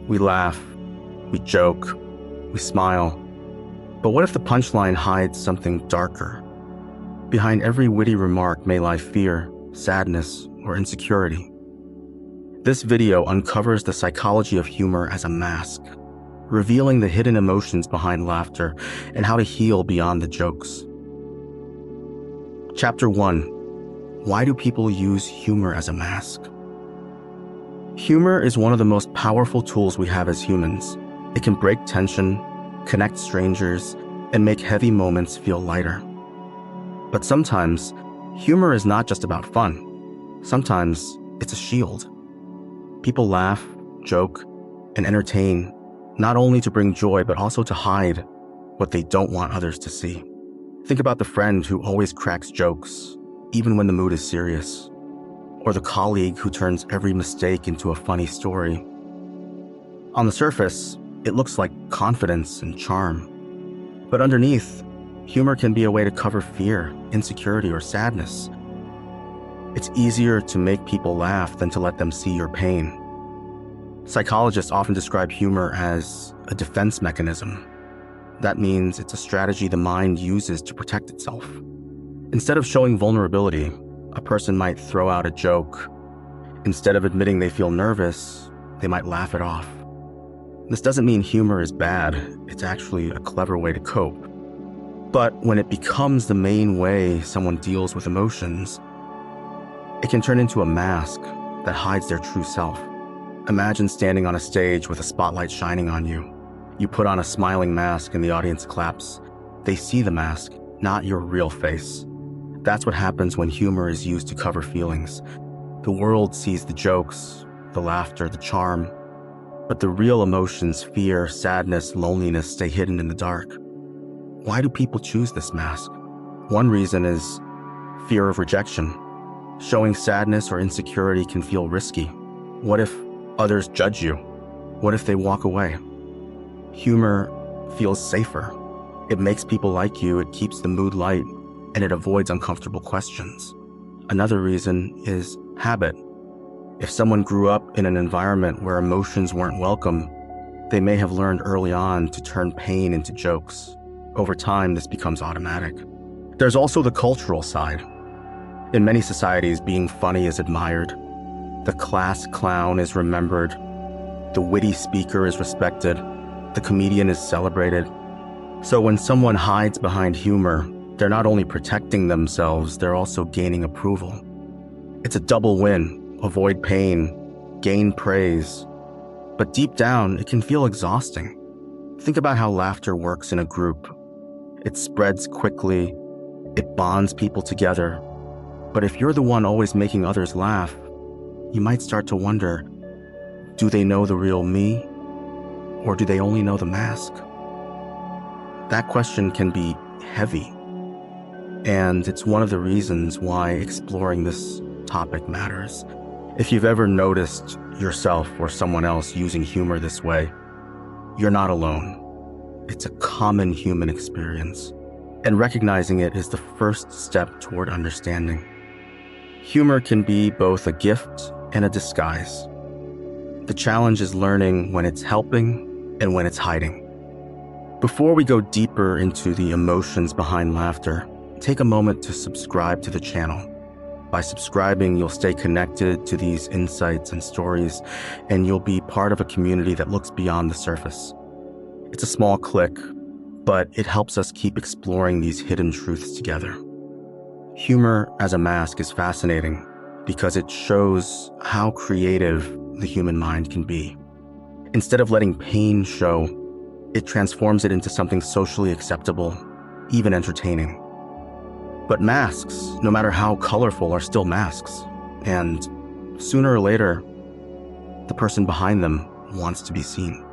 We laugh, we joke, we smile. But what if the punchline hides something darker? Behind every witty remark may lie fear, sadness, or insecurity. This video uncovers the psychology of humor as a mask, revealing the hidden emotions behind laughter and how to heal beyond the jokes. Chapter 1: Why do people use humor as a mask? Humor is one of the most powerful tools we have as humans. It can break tension, connect strangers, and make heavy moments feel lighter. But sometimes, humor is not just about fun. Sometimes, it's a shield. People laugh, joke, and entertain, not only to bring joy, but also to hide what they don't want others to see. Think about the friend who always cracks jokes, even when the mood is serious, or the colleague who turns every mistake into a funny story. On the surface, it looks like confidence and charm. But underneath, humor can be a way to cover fear, insecurity, or sadness. It's easier to make people laugh than to let them see your pain. Psychologists often describe humor as a defense mechanism. That means it's a strategy the mind uses to protect itself. Instead of showing vulnerability, a person might throw out a joke. Instead of admitting they feel nervous, they might laugh it off. This doesn't mean humor is bad. It's actually a clever way to cope. But when it becomes the main way someone deals with emotions, it can turn into a mask that hides their true self. Imagine standing on a stage with a spotlight shining on you. You put on a smiling mask and the audience claps. They see the mask, not your real face. That's what happens when humor is used to cover feelings. The world sees the jokes, the laughter, the charm, but the real emotions, fear, sadness, loneliness, stay hidden in the dark. Why do people choose this mask? One reason is fear of rejection. Showing sadness or insecurity can feel risky. What if others judge you? What if they walk away? Humor feels safer. It makes people like you, it keeps the mood light, and it avoids uncomfortable questions. Another reason is habit. If someone grew up in an environment where emotions weren't welcome, they may have learned early on to turn pain into jokes. Over time, this becomes automatic. There's also the cultural side. In many societies, being funny is admired. The class clown is remembered. The witty speaker is respected. The comedian is celebrated. So when someone hides behind humor, they're not only protecting themselves, they're also gaining approval. It's a double win: avoid pain, gain praise. But deep down, it can feel exhausting. Think about how laughter works in a group. It spreads quickly. It bonds people together. But if you're the one always making others laugh, you might start to wonder, do they know the real me? Or do they only know the mask? That question can be heavy. And it's one of the reasons why exploring this topic matters. If you've ever noticed yourself or someone else using humor this way, you're not alone. It's a common human experience. And recognizing it is the first step toward understanding. Humor can be both a gift and a disguise. The challenge is learning when it's helping and when it's hiding. Before we go deeper into the emotions behind laughter, take a moment to subscribe to the channel. By subscribing, you'll stay connected to these insights and stories, and you'll be part of a community that looks beyond the surface. It's a small click, but it helps us keep exploring these hidden truths together. Humor as a mask is fascinating because it shows how creative the human mind can be. Instead of letting pain show, it transforms it into something socially acceptable, even entertaining. But masks, no matter how colorful, are still masks. And sooner or later, the person behind them wants to be seen.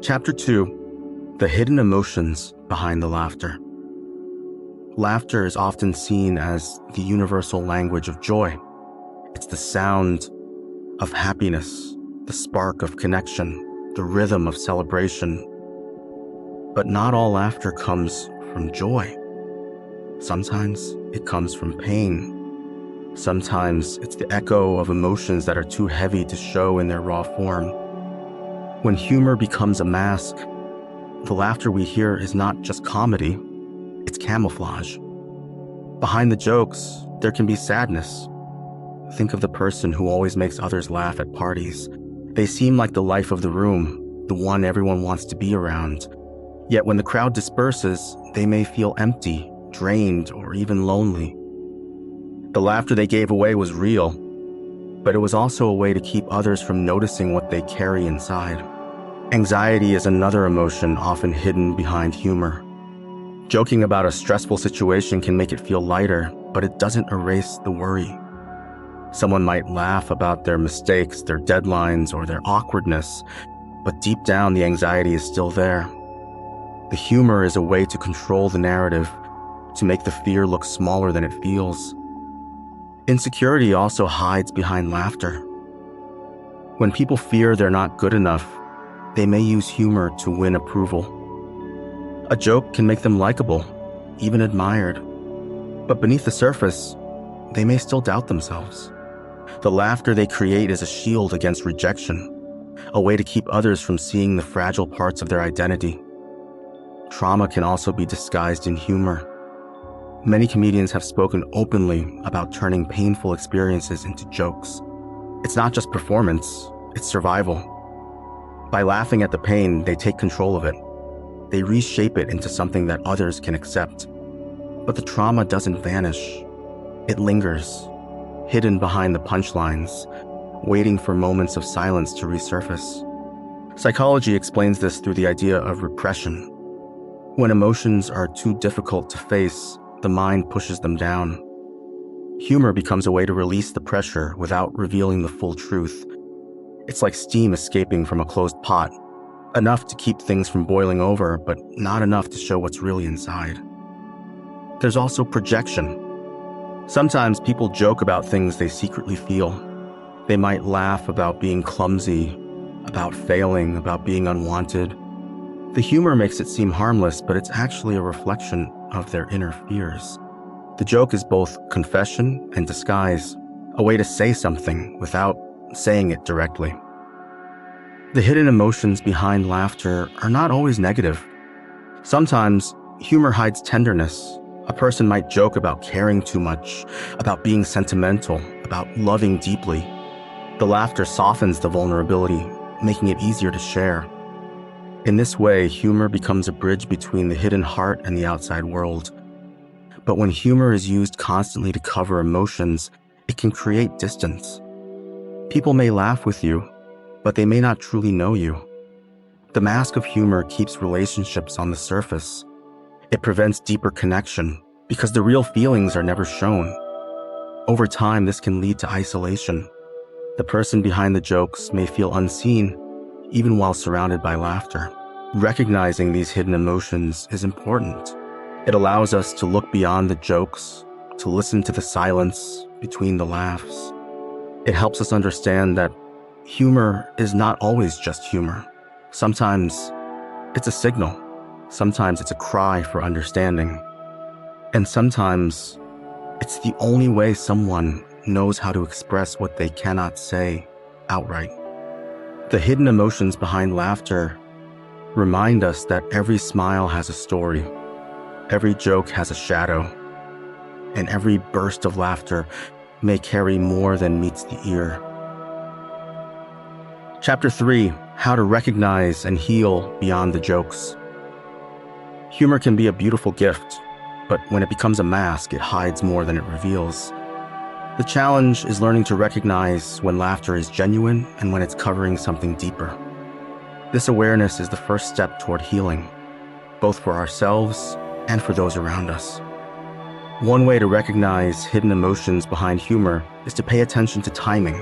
Chapter 2: The Hidden Emotions Behind the Laughter. Laughter is often seen as the universal language of joy. It's the sound of happiness, the spark of connection, the rhythm of celebration. But not all laughter comes from joy. Sometimes it comes from pain. Sometimes it's the echo of emotions that are too heavy to show in their raw form. When humor becomes a mask, the laughter we hear is not just comedy, it's camouflage. Behind the jokes, there can be sadness. Think of the person who always makes others laugh at parties. They seem like the life of the room, the one everyone wants to be around. Yet when the crowd disperses, they may feel empty, drained, or even lonely. The laughter they gave away was real, but it was also a way to keep others from noticing what they carry inside. Anxiety is another emotion often hidden behind humor. Joking about a stressful situation can make it feel lighter, but it doesn't erase the worry. Someone might laugh about their mistakes, their deadlines, or their awkwardness, but deep down the anxiety is still there. The humor is a way to control the narrative, to make the fear look smaller than it feels. Insecurity also hides behind laughter. When people fear they're not good enough, they may use humor to win approval. A joke can make them likable, even admired. But beneath the surface, they may still doubt themselves. The laughter they create is a shield against rejection, a way to keep others from seeing the fragile parts of their identity. Trauma can also be disguised in humor. Many comedians have spoken openly about turning painful experiences into jokes. It's not just performance, it's survival. By laughing at the pain, they take control of it. They reshape it into something that others can accept. But the trauma doesn't vanish. It lingers, hidden behind the punchlines, waiting for moments of silence to resurface. Psychology explains this through the idea of repression. When emotions are too difficult to face, the mind pushes them down. Humor becomes a way to release the pressure without revealing the full truth. It's like steam escaping from a closed pot, enough to keep things from boiling over, but not enough to show what's really inside. There's also projection. Sometimes people joke about things they secretly feel. They might laugh about being clumsy, about failing, about being unwanted. The humor makes it seem harmless, but it's actually a reflection of their inner fears. The joke is both confession and disguise, a way to say something without saying it directly. The hidden emotions behind laughter are not always negative. Sometimes humor hides tenderness. A person might joke about caring too much, about being sentimental, about loving deeply. The laughter softens the vulnerability, making it easier to share. In this way, humor becomes a bridge between the hidden heart and the outside world. But when humor is used constantly to cover emotions, it can create distance. People may laugh with you, but they may not truly know you. The mask of humor keeps relationships on the surface. It prevents deeper connection because the real feelings are never shown. Over time, this can lead to isolation. The person behind the jokes may feel unseen, even while surrounded by laughter. Recognizing these hidden emotions is important. It allows us to look beyond the jokes, to listen to the silence between the laughs. It helps us understand that humor is not always just humor. Sometimes it's a signal. Sometimes it's a cry for understanding. And sometimes it's the only way someone knows how to express what they cannot say outright. The hidden emotions behind laughter remind us that every smile has a story, every joke has a shadow, and every burst of laughter may carry more than meets the ear. Chapter 3: How to Recognize and Heal Beyond the Jokes. Humor can be a beautiful gift, but when it becomes a mask, it hides more than it reveals. The challenge is learning to recognize when laughter is genuine and when it's covering something deeper. This awareness is the first step toward healing, both for ourselves and for those around us. One way to recognize hidden emotions behind humor is to pay attention to timing.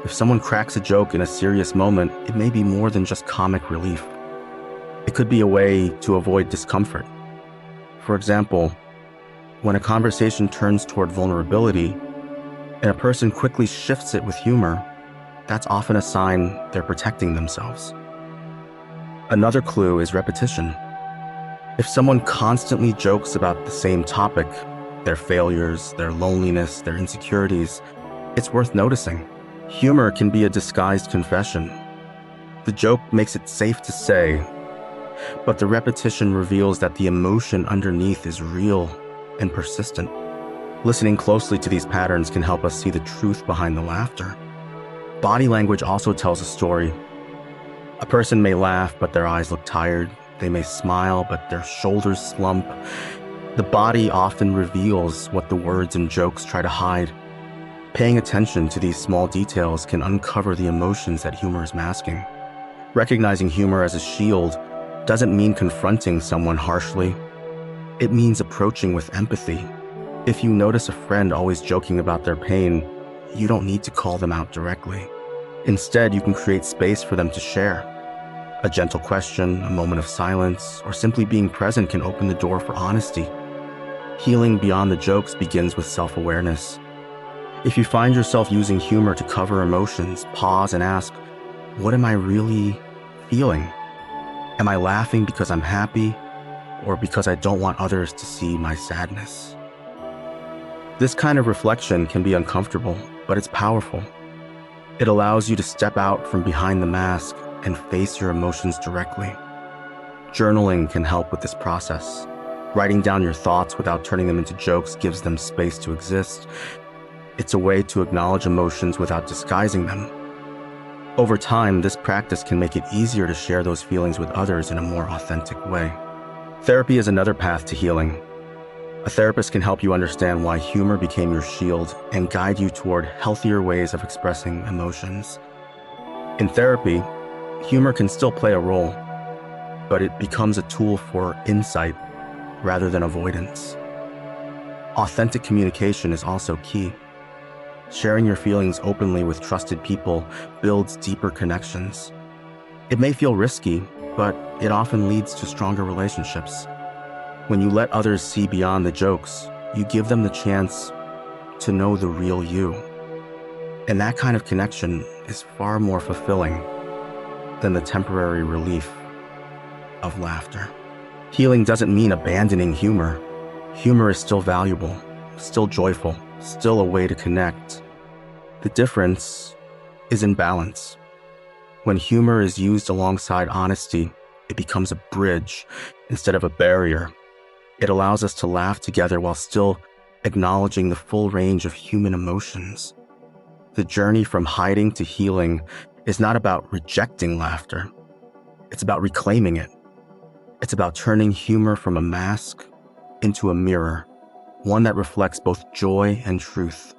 If someone cracks a joke in a serious moment, it may be more than just comic relief. It could be a way to avoid discomfort. For example, when a conversation turns toward vulnerability, and a person quickly shifts it with humor, that's often a sign they're protecting themselves. Another clue is repetition. If someone constantly jokes about the same topic, their failures, their loneliness, their insecurities, it's worth noticing. Humor can be a disguised confession. The joke makes it safe to say, but the repetition reveals that the emotion underneath is real and persistent. Listening closely to these patterns can help us see the truth behind the laughter. Body language also tells a story. A person may laugh, but their eyes look tired. They may smile, but their shoulders slump. The body often reveals what the words and jokes try to hide. Paying attention to these small details can uncover the emotions that humor is masking. Recognizing humor as a shield doesn't mean confronting someone harshly. It means approaching with empathy. If you notice a friend always joking about their pain, you don't need to call them out directly. Instead, you can create space for them to share. A gentle question, a moment of silence, or simply being present can open the door for honesty. Healing beyond the jokes begins with self-awareness. If you find yourself using humor to cover emotions, pause and ask, what am I really feeling? Am I laughing because I'm happy, or because I don't want others to see my sadness? This kind of reflection can be uncomfortable, but it's powerful. It allows you to step out from behind the mask and face your emotions directly. Journaling can help with this process. Writing down your thoughts without turning them into jokes gives them space to exist. It's a way to acknowledge emotions without disguising them. Over time, this practice can make it easier to share those feelings with others in a more authentic way. Therapy is another path to healing. A therapist can help you understand why humor became your shield and guide you toward healthier ways of expressing emotions. In therapy, humor can still play a role, but it becomes a tool for insight rather than avoidance. Authentic communication is also key. Sharing your feelings openly with trusted people builds deeper connections. It may feel risky, but it often leads to stronger relationships. When you let others see beyond the jokes, you give them the chance to know the real you. And that kind of connection is far more fulfilling than the temporary relief of laughter. Healing doesn't mean abandoning humor. Humor is still valuable, still joyful, still a way to connect. The difference is in balance. When humor is used alongside honesty, it becomes a bridge instead of a barrier. It allows us to laugh together while still acknowledging the full range of human emotions. The journey from hiding to healing is not about rejecting laughter. It's about reclaiming it. It's about turning humor from a mask into a mirror, one that reflects both joy and truth.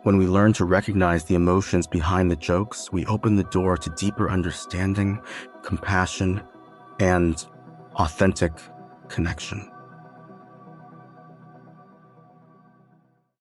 When we learn to recognize the emotions behind the jokes, we open the door to deeper understanding, compassion, and authentic connection.